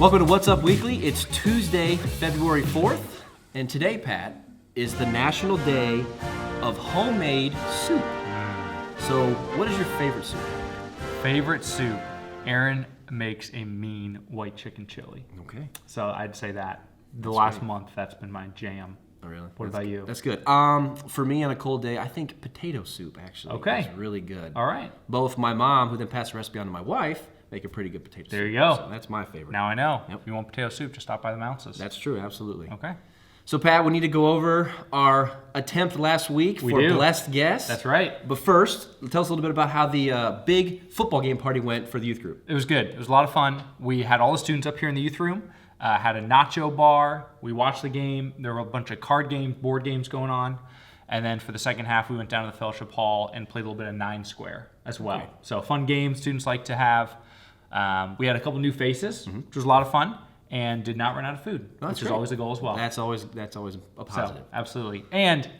Welcome to What's Up Weekly. It's Tuesday, February 4th, and today, Pat, is the National Day of Homemade Soup. So, what is your favorite soup? Favorite soup? Aaron makes a mean white chicken chili. Okay. So I'd say that. The That's last great. month, that's been my jam. Oh, really? What about you? That's good. For me, on a cold day, I think potato soup, actually. Okay. Is really good. All right. Both my mom, who then passed the recipe on to my wife, make a pretty good potato soup. There you go. So that's my favorite. Now I know. Yep. If you want potato soup, just stop by the Mounces. That's true, absolutely. Okay. So, Pat, we need to go over our attempt last week for Blessed Guest. That's right. But first, tell us a little bit about how the big football game party went for the youth group. It was good. It was a lot of fun. We had all the students up here in the youth room, had a nacho bar. We watched the game. There were a bunch of card games, board games going on. And then for the second half, we went down to the fellowship hall and played a little bit of 9 Square as well. Okay. So fun game students like to have. We had a couple new faces, which was a lot of fun, and did not run out of food, which is always the goal as well. That's always a positive. So, absolutely. And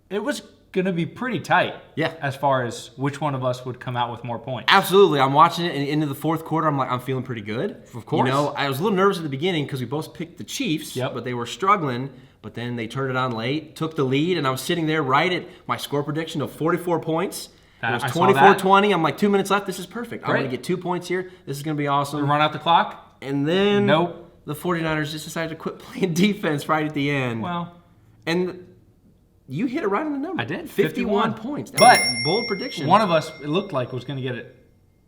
it was going to be pretty tight. Yeah. As far as which one of us would come out with more points. Absolutely. I'm watching it, and into the fourth quarter, I'm feeling pretty good. Of course. You know, I was a little nervous at the beginning because we both picked the Chiefs, but they were struggling. But then they turned it on late, took the lead, and I was sitting there right at my score prediction of 44 points. It was 24-20. I'm like, 2 minutes left. This is perfect. I'm going to get 2 points here. This is going to be awesome. Run out the clock? And then Nope. The 49ers just decided to quit playing defense right at the end. Well. And you hit it right on the number. I did. 51 points. That but was a bold prediction. One of us, it looked like, was going to get it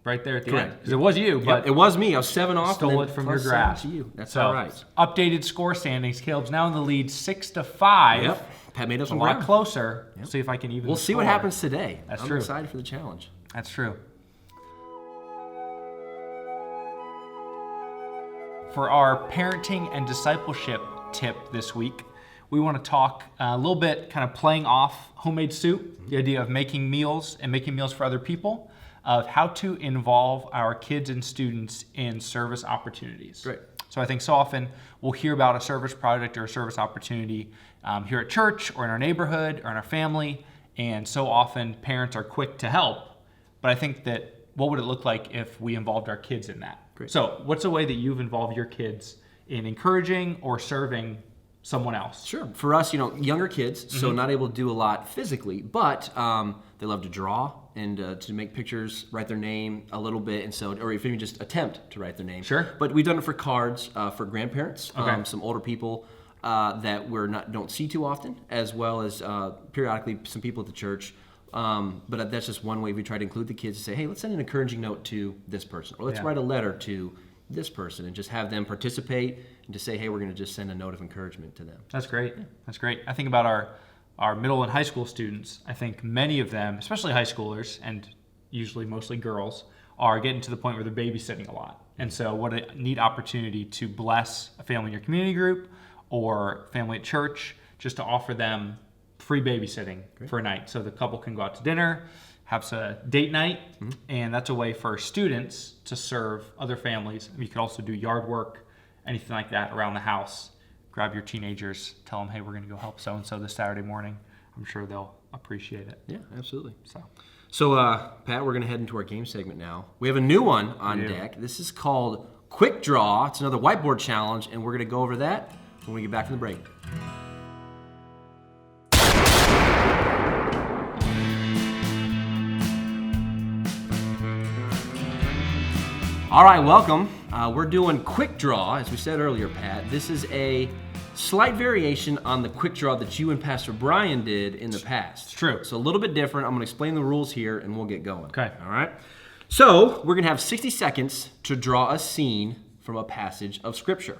right there at the end. Because it was you, but it was me. I was 7 off. Stole it from your grasp. To you. That's so, all right. Updated score standings. Caleb's now in the lead 6-5. Yep. Pat made us a lot closer. Yep. See if I can even. We'll see what happens today. That's I'm true. excited for the challenge. That's true. For our parenting and discipleship tip this week, we want to talk a little bit kind of playing off homemade soup, the idea of making meals and making meals for other people, of how to involve our kids and students in service opportunities. Great. So I think so often we'll hear about a service project or a service opportunity here at church or in our neighborhood or in our family, and so often parents are quick to help. But I think that what would it look like if we involved our kids in that? Great. So what's a way that you've involved your kids in encouraging or serving someone else? Sure. For us, younger kids, so not able to do a lot physically, but they love to draw and to make pictures, write their name a little bit, and so, or even just attempt to write their name. Sure. But we've done it for cards for grandparents, Okay. some older people that don't see too often, as well as periodically some people at the church. But that's just one way we try to include the kids to say, hey, let's send an encouraging note to this person, or let's write a letter to this person, and just have them participate and to say, hey, we're going to just send a note of encouragement to them. That's great. That's great. I think about our middle and high school students. I think many of them, especially high schoolers, and usually mostly girls, are getting to the point where they're babysitting a lot. And so what a neat opportunity to bless a family in your community group or family at church, just to offer them free babysitting for a night. So the couple can go out to dinner, have a date night, and that's a way for students to serve other families. You could also do yard work, anything like that around the house. Grab your teenagers, tell them, hey, we're going to go help so-and-so this Saturday morning. I'm sure they'll appreciate it. Yeah, absolutely. So Pat, we're going to head into our game segment now. We have a new one on deck. This is called Quick Draw. It's another whiteboard challenge, and we're going to go over that when we get back from the break. All right, welcome. We're doing Quick Draw, as we said earlier, Pat. This is a slight variation on the Quick Draw that you and Pastor Brian did in the past. It's true. So a little bit different. I'm going to explain the rules here, and we'll get going. Okay. All right? So we're going to have 60 seconds to draw a scene from a passage of Scripture.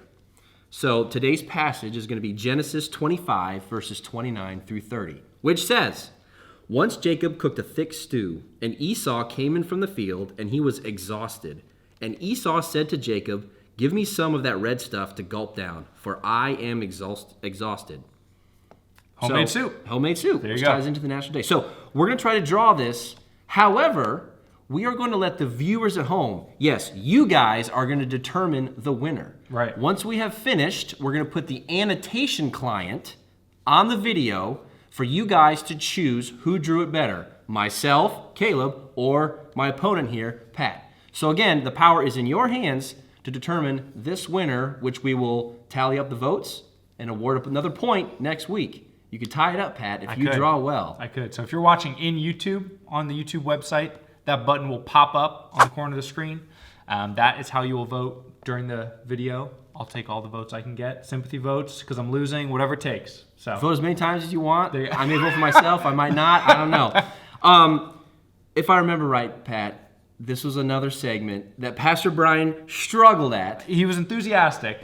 So today's passage is going to be Genesis 25, verses 29 through 30, which says, "Once Jacob cooked a thick stew, and Esau came in from the field, and he was exhausted. And Esau said to Jacob, 'Give me some of that red stuff to gulp down, for I am exhausted.'" homemade soup. Homemade soup, There you which go. ties into the National Day. So we're going to try to draw this. However, we are going to let the viewers at home, yes, you guys are going to determine the winner. Right. Once we have finished, we're going to put the annotation client on the video for you guys to choose who drew it better, myself, Caleb, or my opponent here, Pat. So again, the power is in your hands. to determine this winner, which we will tally up the votes and award up another point next week. You could tie it up, Pat, if you draw well. I could. So if you're watching in YouTube, on the YouTube website, that button will pop up on the corner of the screen. That is how you will vote during the video. I'll take all the votes I can get. Sympathy votes, because I'm losing, whatever it takes. So vote as many times as you want. I may vote for myself. I might not. I don't know. If I remember right, Pat, this was another segment that Pastor Brian struggled at. He was enthusiastic.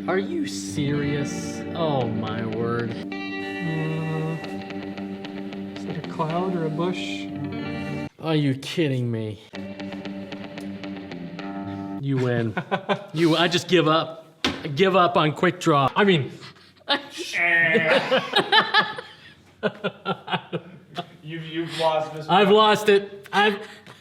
Are you serious? Oh my word. Is it a cloud or a bush? Are you kidding me? You win. I just give up. I give up on quick draw. I mean, You've lost this one. I've lost it.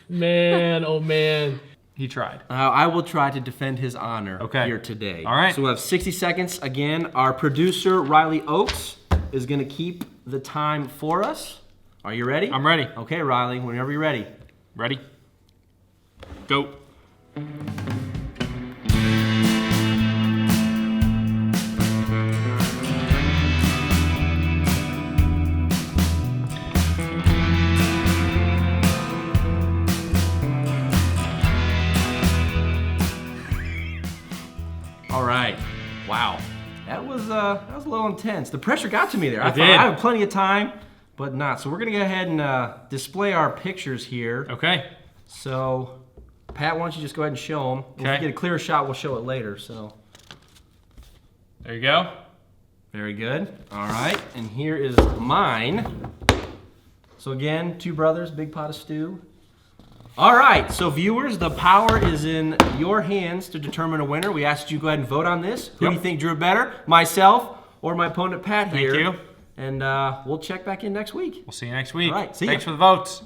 Man, oh man. He tried. I will try to defend his honor here today. All right. So we'll have 60 seconds. Again, our producer, Riley Oakes, is going to keep the time for us. Are you ready? I'm ready. Okay, Riley, whenever you're ready. Ready? Go. All right. Wow. That was a little intense. The pressure got to me there. I thought did. I have plenty of time, but not. So we're going to go ahead and display our pictures here. Okay. So, Pat, why don't you just go ahead and show them? If we get a clearer shot, we'll show it later. So, there you go. very good. All right. And here is mine. So again, two brothers, big pot of stew. All right, so viewers, the power is in your hands to determine a winner. We asked you to go ahead and vote on this. Who do you think drew better, myself or my opponent, Pat, here? Thank you. And we'll check back in next week. We'll see you next week. All right, see ya. Thanks for the votes.